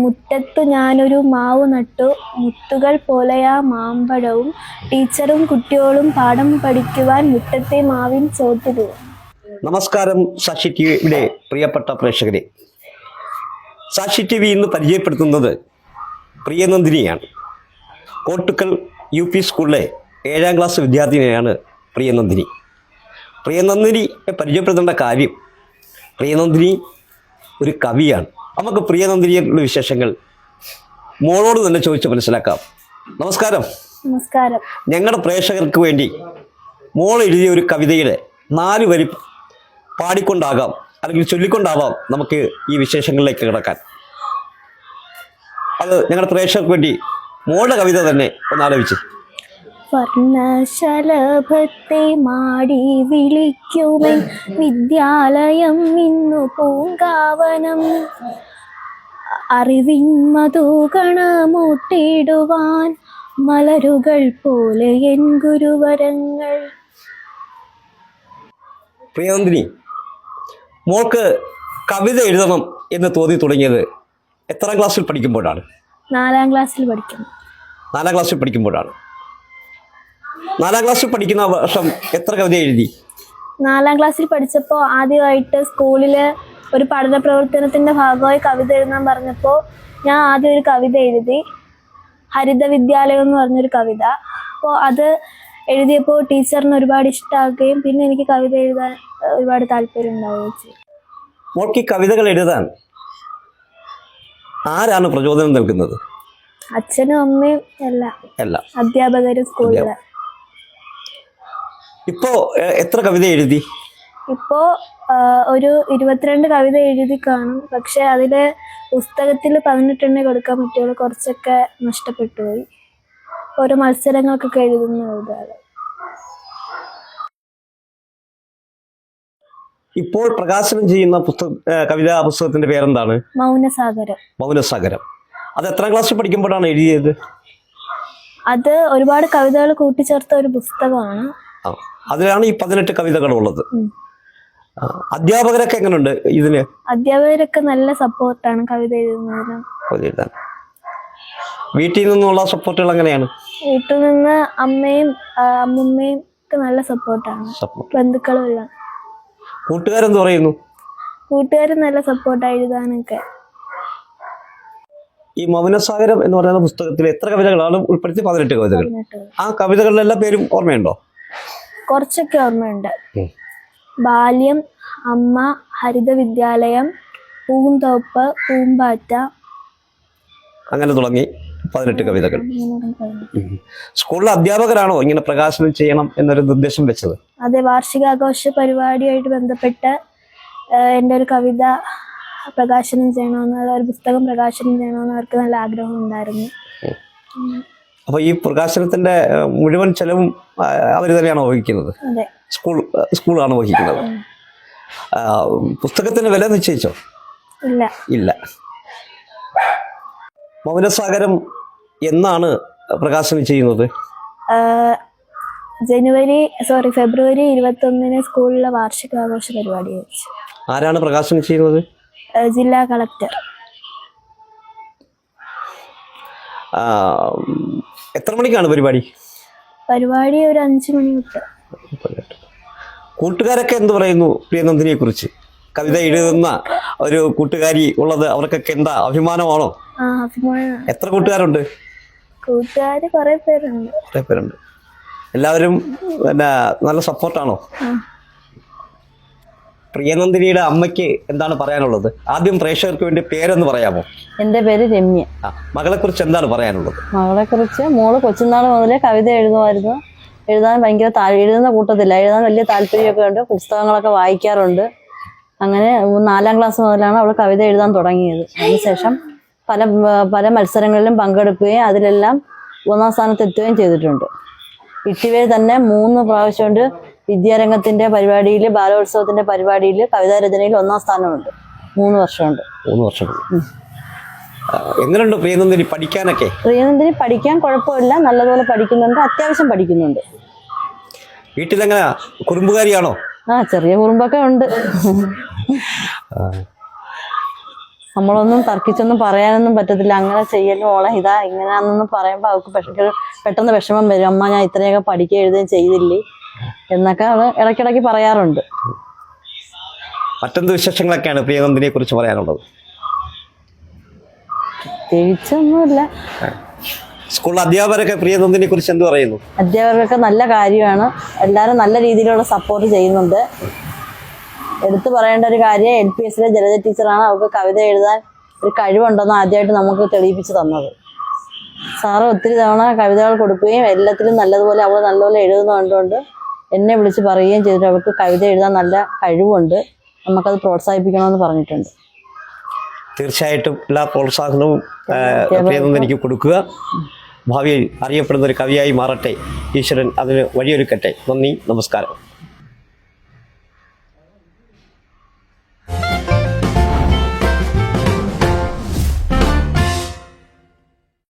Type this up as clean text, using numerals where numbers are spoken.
മുറ്റത്തു ഞാനൊരു മാവു നട്ടു, മുത്തുകൾ പോലെയാ മാമ്പഴവും, ടീച്ചറും കുട്ടികളും പാഠം പഠിക്കുവാൻ മുറ്റത്തെ മാവിൻ ചോട്ടിൽ. നമസ്കാരം സാക്ഷി ടിവിയുടെ പ്രിയപ്പെട്ട പ്രേക്ഷകരെ. സാക്ഷി ടി വി ഇന്ന് പരിചയപ്പെടുത്തുന്നത് പ്രിയനന്ദിനിയാണ്. കോട്ടുക്കൽ UP സ്കൂളിലെ 7ാം ക്ലാസ് വിദ്യാർത്ഥിനിയാണ് പ്രിയനന്ദിനി. പ്രിയനന്ദിനിയെ പരിചയപ്പെടുത്തേണ്ട കാര്യം, പ്രിയനന്ദിനി ഒരു കവിയാണ്. നമുക്ക് പ്രിയനന്ദിനിയുള്ള വിശേഷങ്ങൾ മോളോട് തന്നെ ചോദിച്ച് മനസ്സിലാക്കാം. നമസ്കാരം. നമസ്കാരം. ഞങ്ങളുടെ പ്രേക്ഷകർക്ക് വേണ്ടി മോൾ എഴുതിയ ഒരു കവിതയുടെ 4 വരി പാടിക്കൊണ്ടാകാം അല്ലെങ്കിൽ ചൊല്ലിക്കൊണ്ടാവാം നമുക്ക് ഈ വിശേഷങ്ങളിലേക്ക് കിടക്കാൻ. അത് ഞങ്ങളുടെ പ്രേക്ഷകർക്ക് വേണ്ടി മോളുടെ കവിത തന്നെ ഒന്നാലോചിച്ച്. വർണ്ണശലഭത്തെ മാടി വിളിക്കുമെൻ വിദ്യാലയം ഇന്നു പൂങ്കാവനം, അറിവിൻ മധുകണമൂട്ടിടുവാൻ മലരുകൾ പോലെ എൻ ഗുരുവരങ്ങൾ. പ്രിയനന്ദിനി, മോൾക്ക് കവിത എഴുതണം എന്ന് തോന്നി തുടങ്ങിയത് എത്രാം ക്ലാസ്സിൽ പഠിക്കുമ്പോഴാണ്? 4ാം ക്ലാസ്സിൽ പഠിക്കുന്നു. 4ാം ക്ലാസ്സിൽ പഠിക്കുമ്പോഴാണ്. 4ാം ക്ലാസ്സിൽ പഠിക്കുന്ന വർഷം എത്ര കവിത എഴുതി? 4ാം ക്ലാസ്സിൽ പഠിച്ചപ്പോൾ ആദ്യമായിട്ട് സ്കൂളിൽ ഒരു പഠന പ്രവർത്തനത്തിൻ്റെ ഭാഗമായി കവിത എഴുതാൻ പറഞ്ഞപ്പോൾ ഞാൻ ആദ്യം ഒരു കവിത എഴുതി, ഹരിത വിദ്യാലയം എന്ന് പറഞ്ഞൊരു കവിത. അപ്പോൾ അത് എഴുതിയപ്പോൾ ടീച്ചറിന് ഒരുപാട് ഇഷ്ടമാക്കുകയും പിന്നെ എനിക്ക് കവിത എഴുതാൻ ഒരുപാട് താല്പര്യം ഉണ്ടാവുകയും ചെയ്തു. മോൾക്ക് ഈ കവിതകൾ എഴുതാൻ ആരാണ് പ്രചോദനം നൽകുന്നത്? അച്ഛനും അമ്മയും എല്ലാം അധ്യാപകരും സ്കൂളില്. ഇപ്പോ എത്ര കവിത എഴുതി? ഇപ്പോ ഒരു 22 കവിത എഴുതി കാണും. പക്ഷെ അതില് പുസ്തകത്തിൽ 18 കൊടുക്കാൻ പറ്റുള്ളൂ. കുറച്ചൊക്കെ നഷ്ടപ്പെട്ടു പോയി. ഓരോ മത്സരങ്ങൾക്കൊക്കെ എഴുതുന്ന കവിതകൾ. ഇപ്പോൾ പ്രകാശനം ചെയ്യുന്ന കവിതാ പുസ്തകത്തിന്റെ പേരെന്താണ്? മൗനസാഗരം. മൗനസാഗരം. അത് എത്രാം ക്ലാസ്സിൽ പഠിക്കുമ്പോഴാണ് എഴുതിയത്? അത് ഒരുപാട് കവിതകൾ കൂട്ടിച്ചേർത്ത ഒരു പുസ്തകമാണ്. അതിലാണ് ഈ 18 കവിതകളുള്ളത്. അധ്യാപകരൊക്കെ എങ്ങനെയുണ്ട് ഇതിന്? അധ്യാപകരൊക്കെ നല്ല സപ്പോർട്ടാണ് കവിത എഴുതുന്നതിന്. വീട്ടിൽ നിന്നുള്ള സപ്പോർട്ടുകൾ എങ്ങനെയാണ്? വീട്ടിൽ നിന്ന് അമ്മയും അമ്മുമ്മയും ഒക്കെ നല്ല സപ്പോർട്ടാണ്. ബന്ധുക്കളും എല്ലാം. കൂട്ടുകാരെന്ത് പറയുന്നു? കൂട്ടുകാരും നല്ല സപ്പോർട്ടാണ് എഴുതാനൊക്കെ. ഈ മൗനസാഗരം എന്ന് പറയുന്ന പുസ്തകത്തിൽ എത്ര കവിതകളാണ് ഉൾപ്പെടുത്തി? 18 കവിതകൾ. ആ കവിതകളുടെ എല്ലാ പേരും ഓർമ്മയുണ്ടോ? കുറച്ചൊക്കെ ഓർമ്മയുണ്ട്. ബാല്യം, അമ്മ, ഹരിത വിദ്യാലയം, പൂന്തോപ്പ്, പൂമ്പാറ്റ, അങ്ങനെ തുടങ്ങി 18 കവിതകൾ. സ്കൂളിലെ അധ്യാപകരാണോ ഇങ്ങനെ പ്രകാശനം ചെയ്യണം എന്നൊരു നിർദ്ദേശം വെച്ചത്? അതെ, വാർഷികാഘോഷ പരിപാടിയായിട്ട് ബന്ധപ്പെട്ട് എൻ്റെ ഒരു കവിത പ്രകാശനം ചെയ്യണമെന്ന്, ഒരു പുസ്തകം പ്രകാശനം ചെയ്യണമെന്ന് അവർക്ക് നല്ല ആഗ്രഹം ഉണ്ടായിരുന്നു. അപ്പൊ ഈ പ്രകാശനത്തിന്റെ മുഴുവൻ ചെലവും അവർ തന്നെയാണോ വഹിക്കുന്നത്? അതെ, സ്കൂളാണ് വഹിക്കുന്നത്. പുസ്തകത്തിന് വില നിശ്ചയിച്ചോ? ഇല്ല. മൗനസാഗരം എന്നാണ് പ്രകാശനം ചെയ്യുന്നത്? ഫെബ്രുവരി 21 സ്കൂളിലെ വാർഷികാഘോഷ പരിപാടി വെച്ച്. ആരാണ് പ്രകാശനം ചെയ്യുന്നത്? ജില്ലാ കളക്ടർ. എത്ര മണിക്കാണ് പരിപാടി? പരിപാടി ഒരു 5 മണി തൊട്ട്. കൂട്ടുകാരൊക്കെ എന്ത് പറയുന്നു പ്രിയനന്ദിനിയെ കുറിച്ച്? കവിത എഴുതുന്ന ഒരു കൂട്ടുകാരി ഉള്ളത് അവർക്കൊക്കെ എന്താ അഭിമാനമാണോ? എത്ര കൂട്ടുകാരുണ്ട്? കൂട്ടുകാര് കുറെ പേരുണ്ട്. എല്ലാവരും നല്ല സപ്പോർട്ടാണോ? പ്രിയനന്ദിനിയുടെ അമ്മയ്ക്ക് എന്താണ് പറയാനുള്ളത്? ആദ്യം പ്രേക്ഷകർക്ക് വേണ്ടി പേരെന്ന് പറയാമോ? എൻ്റെ പേര് രമ്യ. മകളെ കുറിച്ച് എന്താണ് പറയാനുള്ളത്? മകളെ കുറിച്ച്, മോള് കൊച്ചുനാൾ മുതലേ കവിത എഴുതുമായിരുന്നു. എഴുതാൻ ഭയങ്കര എഴുതുന്ന കൂട്ടത്തില്ല, എഴുതാൻ വലിയ താല്പര്യമൊക്കെ ഉണ്ട്. പുസ്തകങ്ങളൊക്കെ വായിക്കാറുണ്ട്. അങ്ങനെ 4ാം ക്ലാസ് മുതലാണ് അവൾ കവിത എഴുതാൻ തുടങ്ങിയത്. അതിനുശേഷം പല മത്സരങ്ങളിലും പങ്കെടുക്കുകയും അതിലെല്ലാം 1ാം സ്ഥാനത്തെത്തുകയും ചെയ്തിട്ടുണ്ട്. ഇട്ടിവയിൽ തന്നെ 3 പ്രാവശ്യം കൊണ്ട് വിദ്യാരംഗത്തിന്റെ പരിപാടിയിൽ, ബാലോത്സവത്തിന്റെ പരിപാടിയിൽ കവിതാരചനയിൽ 1ാം സ്ഥാനമുണ്ട്. 3 വർഷമുണ്ട്. 3 വർഷം. എങ്ങനെയുണ്ട് പ്രിയനന്ദിനി പഠിക്കാനൊക്കെ? പ്രിയനന്ദിനി പഠിക്കാൻ കുഴപ്പമില്ല, നല്ലതുപോലെ പഠിക്കുന്നുണ്ട്, അത്യാവശ്യം പഠിക്കുന്നുണ്ട്. വീട്ടിലെങ്ങനെയാ, കുറുമ്പുകാരിയാണോ? ചെറിയ കുറുമ്പൊക്കെ ഉണ്ട്. നമ്മളൊന്നും തർക്കിച്ചൊന്നും പറയാനൊന്നും പറ്റത്തില്ല. അങ്ങനെ ചെയ്യലും മോളെ ഇതാ ഇങ്ങനെയാണെന്നൊന്നും പറയുമ്പോൾ അവൾക്ക് പെട്ടെന്ന് വിഷമം വരും. അമ്മ ഞാൻ ഇത്രയൊക്കെ പഠിക്കുകയും എഴുതുകയും ചെയ്തില്ലേ എന്നൊക്കെ അവൾ ഇടയ്ക്കിടയ്ക്ക് പറയാറുണ്ട്. മറ്റെന്ത് വിശേഷങ്ങളൊക്കെയാണ് പ്രിയനന്ദിനിയെ കുറിച്ച് പറയാനുള്ളത്? പ്രത്യേകിച്ചൊന്നുമില്ല. സ്കൂളിലെ അധ്യാപകരൊക്കെ പ്രിയനന്ദിനിയെ കുറിച്ച് എന്ത് പറയുന്നു? അധ്യാപകരൊക്കെ നല്ല കാര്യമാണ്. എല്ലാവരും നല്ല രീതിയിലുള്ള സപ്പോർട്ട് ചെയ്യുന്നുണ്ട്. എടുത്തു പറയേണ്ട ഒരു കാര്യം LPSലെ ജലജ ടീച്ചറാണ് അവൾക്ക് കവിത എഴുതാൻ ഒരു കഴിവുണ്ടെന്ന് ആദ്യമായിട്ട് നമുക്ക് തെളിയിപ്പിച്ച് തന്നത്. സാറ് ഒത്തിരി തവണ കവിതകൾ കൊടുക്കുകയും എല്ലാത്തിലും നല്ലതുപോലെ അവൾ നല്ലപോലെ എഴുതുന്ന കണ്ടുകൊണ്ട് എന്നെ വിളിച്ച് പറയുകയും ചെയ്തിട്ട് അവൾക്ക് കവിത എഴുതാൻ നല്ല കഴിവുണ്ട്, നമുക്കത് പ്രോത്സാഹിപ്പിക്കണമെന്ന് പറഞ്ഞിട്ടുണ്ട്. തീർച്ചയായിട്ടും എല്ലാ പ്രോത്സാഹനവും പ്രിയനന്ദിനിക്ക് കൊടുക്കുക. ഭാവിയിൽ അറിയപ്പെടുന്ന ഒരു കവിയായി മാറട്ടെ. ഈശ്വരൻ അതിന് വഴിയൊരുക്കട്ടെ. നന്ദി, നമസ്കാരം.